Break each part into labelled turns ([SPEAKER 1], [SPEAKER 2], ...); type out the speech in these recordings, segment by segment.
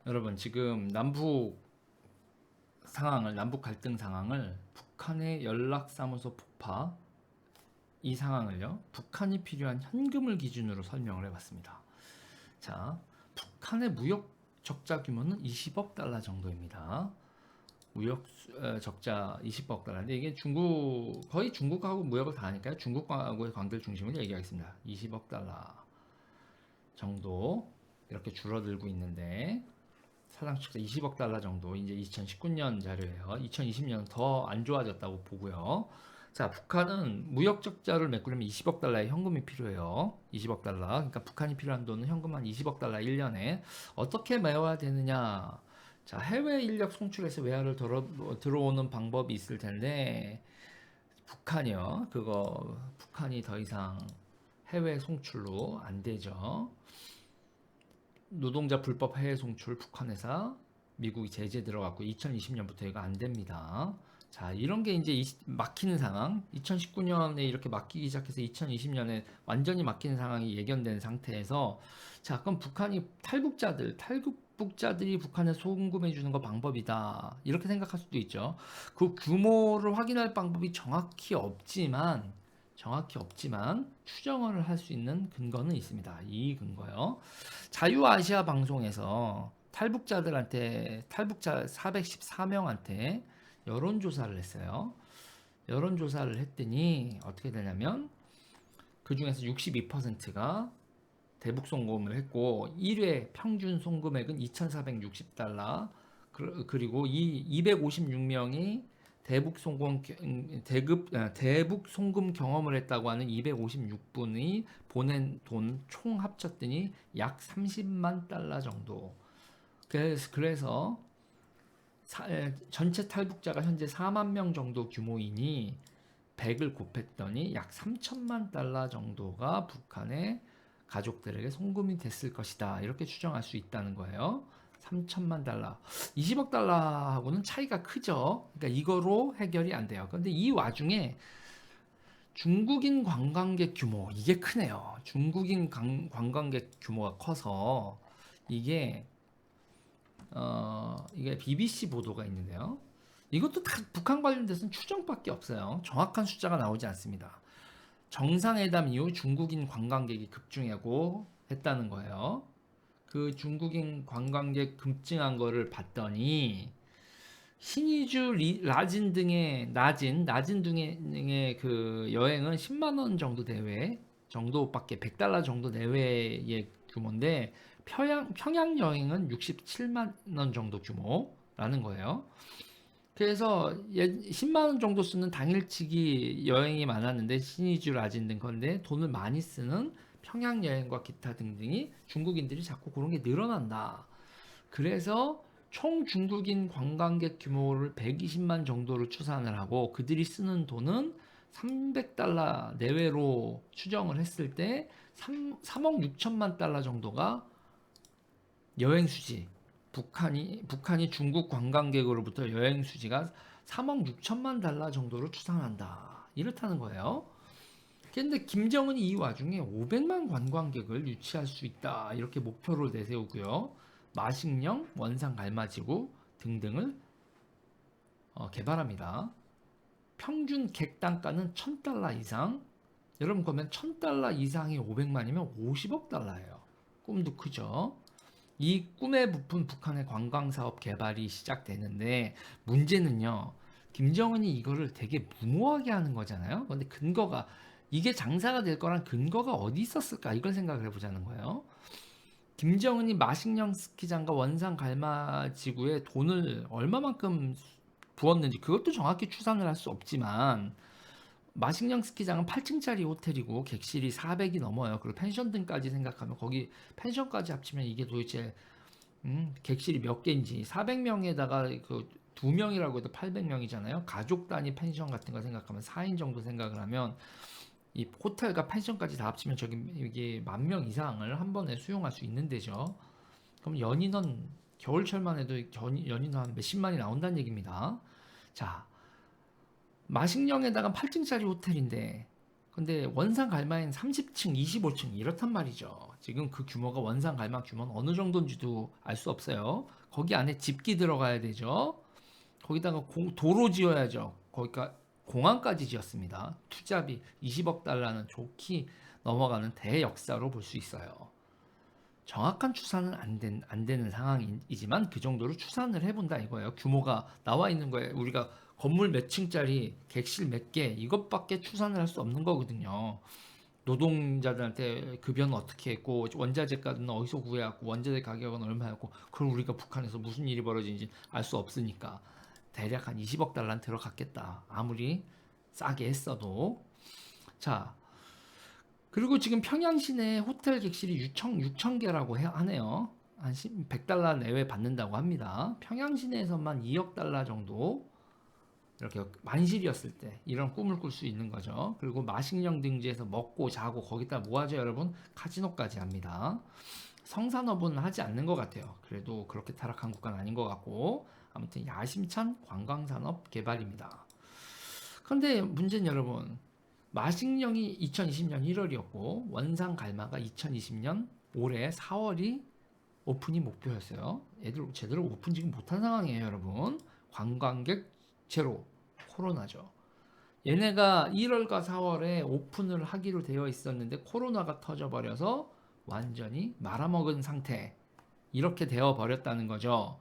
[SPEAKER 1] 여러분 지금 남북 갈등 상황을 북한의 연락사무소 폭파 이 상황을요 북한이 필요한 현금을 기준으로 설명을 해봤습니다. 자, 북한의 무역 적자 규모는 20억 달러 정도입니다. 무역 적자 20억 달러인데 이게 거의 중국하고 무역을 다 하니까요. 중국하고의 관계를 중심으로 얘기하겠습니다. 20억 달러 정도 이렇게 줄어들고 있는데 사상 적자 20억 달러 정도 이제 2019년 자료예요. 2020년 더 안 좋아졌다고 보고요. 자, 북한은 무역 적자를 메꾸려면 20억 달러의 현금이 필요해요. 20억 달러. 그러니까 북한이 필요한 돈은 현금 한 20억 달러 1년에 어떻게 메워야 되느냐? 자, 해외 인력 송출해서 외화를 들어오는 방법이 있을 텐데 북한이요. 북한이 더 이상 해외 송출로 안 되죠. 노동자 불법 해외 송출 북한 회사 미국이 제재 들어갔고 2020년부터 이거 안 됩니다. 자, 이런 게 이제 막히는 상황. 2019년에 이렇게 막히기 시작해서 2020년에 완전히 막히는 상황이 예견된 상태에서 자, 그럼 북한이 탈북자들이 북한에 송금해 주는 거 방법이다. 이렇게 생각할 수도 있죠. 그 규모를 확인할 방법이 정확히 없지만 추정을 할 수 있는 근거는 있습니다. 이 근거요. 자유아시아 방송에서 탈북자 414명한테 여론조사를 했어요. 여론조사를 했더니 어떻게 되냐면 그 중에서 62%가 대북 송금을 했고 1회 평균 송금액은 2,460달러 그리고 이 256명이 대북 송금 경험을 했다고 하는 256분이 보낸 돈 총 합쳤더니 약 30만 달러 정도. 그래서 전체 탈북자가 현재 4만 명 정도 규모이니 100을 곱했더니 약 3천만 달러 정도가 북한의 가족들에게 송금이 됐을 것이다. 이렇게 추정할 수 있다는 거예요. 3천만 달러. 20억 달러하고는 차이가 크죠. 그러니까 이거로 해결이 안 돼요. 그런데 이 와중에 중국인 관광객 규모, 이게 크네요. 중국인 관광객 규모가 커서 이게 이게 BBC 보도가 있는데요. 이것도 다 북한 관련돼서는 추정밖에 없어요. 정확한 숫자가 나오지 않습니다. 정상회담 이후 중국인 관광객이 급증하고 했다는 거예요. 그 중국인 관광객 급증한 거를 봤더니 신의주, 낮은 등의 그 여행은 10만 원 정도 내외 정도밖에 100달러 정도 내외의 규모인데 평양 여행은 67만 원 정도 규모라는 거예요. 그래서 10만 원 정도 쓰는 당일치기 여행이 많았는데 신의주 라진 등 건데 돈을 많이 쓰는 평양 여행과 기타 등등이 중국인들이 자꾸 그런 게 늘어난다. 그래서 총 중국인 관광객 규모를 120만 정도로 추산을 하고 그들이 쓰는 돈은 300달러 내외로 추정을 했을 때 3억 6천만 달러 정도가 여행 수지 북한이 중국 관광객으로부터 여행 수지가 3억 6천만 달러 정도로 추산한다. 이렇다는 거예요. 그런데 김정은이 이 와중에 500만 관광객을 유치할 수 있다. 이렇게 목표를 내세우고요. 마식령, 원산 갈마지구 등등을 개발합니다. 평균 객 단가는 1000달러 이상. 여러분 그러면 1000달러 이상이 500만이면 50억 달러예요. 꿈도 크죠. 이 꿈에 부푼 북한의 관광사업 개발이 시작되는데 문제는요. 김정은이 이거를 되게 무모하게 하는 거잖아요. 그런데 이게 장사가 될 거란 근거가 어디 있었을까 이걸 생각을 해보자는 거예요. 김정은이 마식령 스키장과 원산 갈마 지구에 돈을 얼마만큼 부었는지 그것도 정확히 추산을 할 수 없지만 마식령 스키장은 8층짜리 호텔이고 객실이 400이 넘어요. 그리고 펜션 등까지 생각하면 거기 펜션까지 합치면 이게 도대체 객실이 몇 개인지 400명에다가 그 2명이라고 해도 800명이잖아요. 가족 단위 펜션 같은 거 생각하면 4인 정도 생각을 하면 이 호텔과 펜션까지 다 합치면 이게 10,000명 이상을 한 번에 수용할 수 있는 데죠. 그럼 연인원 겨울철만 해도 연인원 한 몇십만이 나온다는 얘기입니다. 자, 마식령에다가 8층짜리 호텔인데 근데 원산 갈마엔 30층, 25층 이렇단 말이죠. 지금 그 규모가 원산 갈마 규모는 어느 정도인지도 알 수 없어요. 거기 안에 집기 들어가야 되죠. 거기다가 도로 지어야죠. 거기가 공항까지 지었습니다. 투자비 20억 달러는 좋게 넘어가는 대역사로 볼 수 있어요. 정확한 추산은 안 되는 상황이지만 그 정도로 추산을 해본다 이거예요. 규모가 나와 있는 거예요. 우리가 건물 몇 층짜리 객실 몇 개 이것밖에 추산을 할 수 없는 거거든요. 노동자들한테 급여는 어떻게 했고 원자재가는 어디서 구해왔고 원자재 가격은 얼마였고 그걸 우리가 북한에서 무슨 일이 벌어지는지 알 수 없으니까 대략 한 20억 달러는 들어갔겠다. 아무리 싸게 했어도. 자, 그리고 지금 평양 시내 호텔 객실이 6천 개라고 하네요. 한 100달러 내외 받는다고 합니다. 평양 시내에서만 2억 달러 정도 이렇게 만실이었을 때 이런 꿈을 꿀 수 있는 거죠. 그리고 마식령 등지에서 먹고 자고 거기다 뭐하죠 여러분? 카지노까지 합니다. 성산업은 하지 않는 것 같아요. 그래도 그렇게 타락한 국가는 아닌 것 같고 아무튼 야심찬 관광산업 개발입니다. 그런데 문제는 여러분 마식령이 2020년 1월이었고 원산 갈마가 2020년 올해 4월이 오픈이 목표였어요. 애들 제대로 오픈 지금 못한 상황이에요 여러분. 관광객 제로 코로나죠. 얘네가 1월과 4월에 오픈을 하기로 되어 있었는데 코로나가 터져버려서 완전히 말아먹은 상태 이렇게 되어버렸다는 거죠.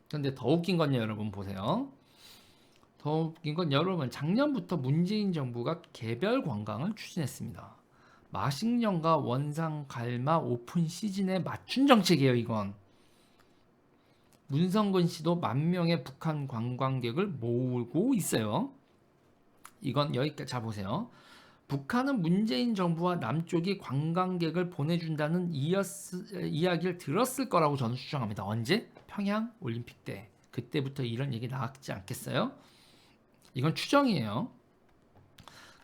[SPEAKER 1] 근데 더 웃긴 건요 여러분 보세요. 더 웃긴 건 여러분 작년부터 문재인 정부가 개별 관광을 추진했습니다. 마식령과 원산 갈마 오픈 시즌에 맞춘 정책이에요 이건. 문성근 씨도 10,000명의 북한 관광객을 모으고 있어요. 이건 여기까지 자 보세요. 북한은 문재인 정부와 남쪽이 관광객을 보내준다는 이야기를 들었을 거라고 저는 추정합니다. 언제? 평양 올림픽 때. 그때부터 이런 얘기 나왔지 않겠어요? 이건 추정이에요.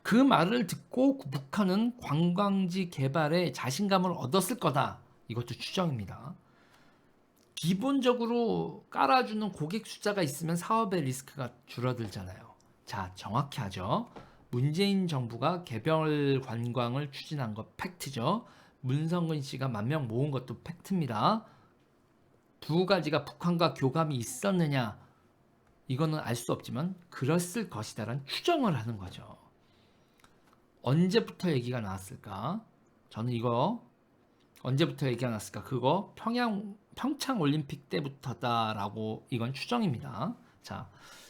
[SPEAKER 1] 그 말을 듣고 북한은 관광지 개발에 자신감을 얻었을 거다. 이것도 추정입니다. 기본적으로 깔아주는 고객 숫자가 있으면 사업의 리스크가 줄어들잖아요. 자, 정확히 하죠. 문재인 정부가 개별 관광을 추진한 거 팩트죠. 문성근 씨가 10,000명 모은 것도 팩트입니다. 두 가지가 북한과 교감이 있었느냐 이거는 알 수 없지만 그랬을 것이다라는 추정을 하는 거죠. 언제부터 얘기가 나왔을까? 저는 이거 언제부터 얘기가 나왔을까? 그거 평창 올림픽 때부터다라고 이건 추정입니다. 자,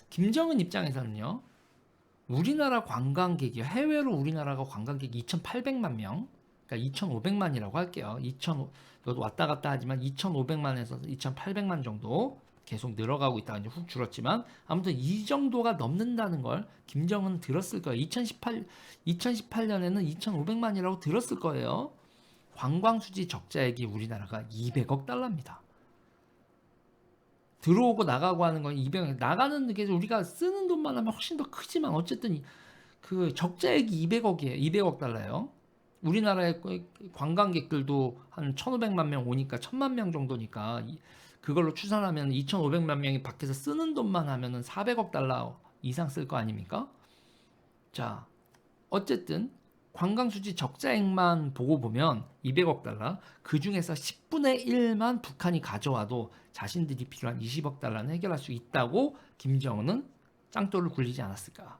[SPEAKER 1] 김정은 입장에서는요. 우리나라 관광객이 해외로 우리나라가 관광객이 2,800만 명, 그러니까 2,500만이라고 할게요. 이것도 왔다 갔다 하지만 2,500만에서 2,800만 정도 계속 늘어가고 있다가 이제 훅 줄었지만 아무튼 이 정도가 넘는다는 걸 김정은 들었을 거예요. 2018년에는 2,500만이라고 들었을 거예요. 관광 수지 적자액이 우리나라가 200억 달러입니다. 들어오고 나가고 하는 건 200억, 나가는 게 우리가 쓰는 돈만 하면 훨씬 더 크지만 어쨌든 그 적자액이 200억이에요. 200억 달러예요. 우리나라의 관광객들도 한 1,500만 명 오니까 1,000만 명 정도니까 그걸로 추산하면 2,500만 명이 밖에서 쓰는 돈만 하면은 400억 달러 이상 쓸 거 아닙니까? 자, 어쨌든 관광수지 적자액만 보고 보면 200억 달러, 그 중에서 10분의 1만 북한이 가져와도 자신들이 필요한 20억 달러는 해결할 수 있다고 김정은은 짱돌을 굴리지 않았을까?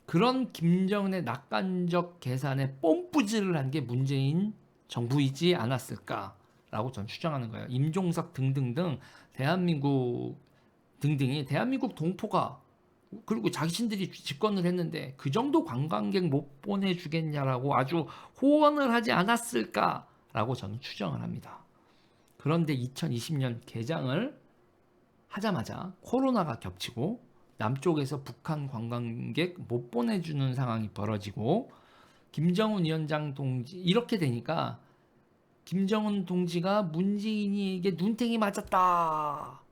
[SPEAKER 1] 그런 김정은의 낙관적 계산에 뽐뿌질을 한 게 문재인 정부이지 않았을까라고 전 추정하는 거예요. 임종석 등등등 대한민국 등등이 대한민국 동포가 그리고 자신들이 집권을 했는데 그 정도 관광객 못 보내주겠냐라고 아주 호언을 하지 않았을까라고 저는 추정을 합니다. 그런데 2020년 개장을 하자마자 코로나가 겹치고 남쪽에서 북한 관광객 못 보내주는 상황이 벌어지고 김정은 위원장 동지 이렇게 되니까 김정은 동지가 문재인에게 눈탱이 맞았다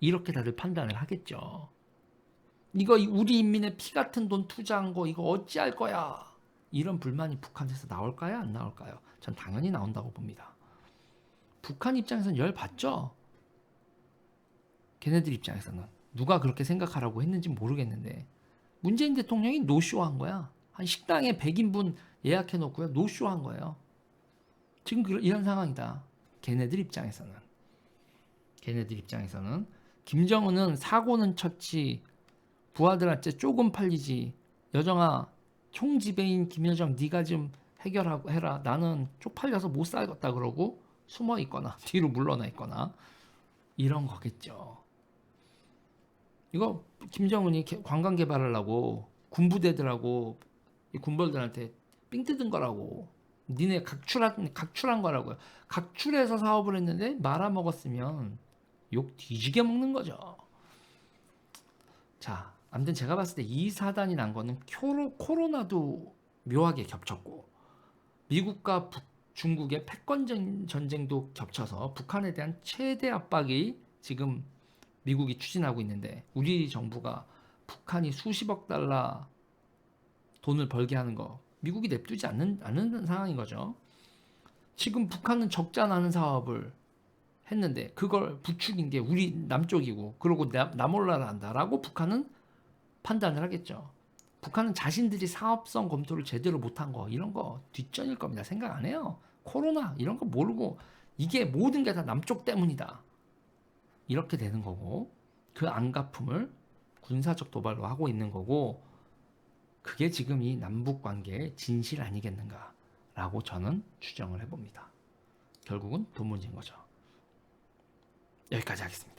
[SPEAKER 1] 이렇게 다들 판단을 하겠죠. 이거 우리 인민의 피 같은 돈 투자한 거 이거 어찌할 거야 이런 불만이 북한에서 나올까요 안 나올까요? 전 당연히 나온다고 봅니다. 북한 입장에서는 열받죠. 걔네들 입장에서는 누가 그렇게 생각하라고 했는지 모르겠는데 문재인 대통령이 노쇼한 거야. 한 식당에 100인분 예약해 놓고요. 노쇼 한 거예요. 지금 이런 상황이다. 걔네들 입장에서는. 김정은은 사고는 쳤지 부하들한테 조금 팔리지. 여정아, 총지배인 김여정 네가 좀 해결하고 해라. 나는 쪽팔려서 못 살겠다 그러고 숨어 있거나 뒤로 물러나 있거나 이런 거겠죠. 이거 김정은이 관광 개발하려고 군부대들하고 이 군벌들한테 삥 뜯은 거라고. 니네 각출한 거라고요. 각출해서 사업을 했는데 말아먹었으면 욕 뒤지게 먹는 거죠. 자, 아무튼 제가 봤을 때 이 사단이 난 거는 코로나도 묘하게 겹쳤고 미국과 중국의 패권 전쟁도 겹쳐서 북한에 대한 최대 압박이 지금 미국이 추진하고 있는데 우리 정부가 북한이 수십억 달러 돈을 벌게 하는 거 미국이 냅두지 않는 상황인 거죠. 지금 북한은 적자 나는 사업을 했는데 그걸 부추긴 게 우리 남쪽이고 그러고 나 몰라라 한다라고 북한은 판단을 하겠죠. 북한은 자신들이 사업성 검토를 제대로 못한 거 이런 거 뒷전일 겁니다. 생각 안 해요. 코로나 이런 거 모르고 이게 모든 게 다 남쪽 때문이다. 이렇게 되는 거고 그 안갚음을 군사적 도발로 하고 있는 거고 그게 지금 이 남북 관계의 진실 아니겠는가라고 저는 추정을 해봅니다. 결국은 돈 문제인 거죠. 여기까지 하겠습니다.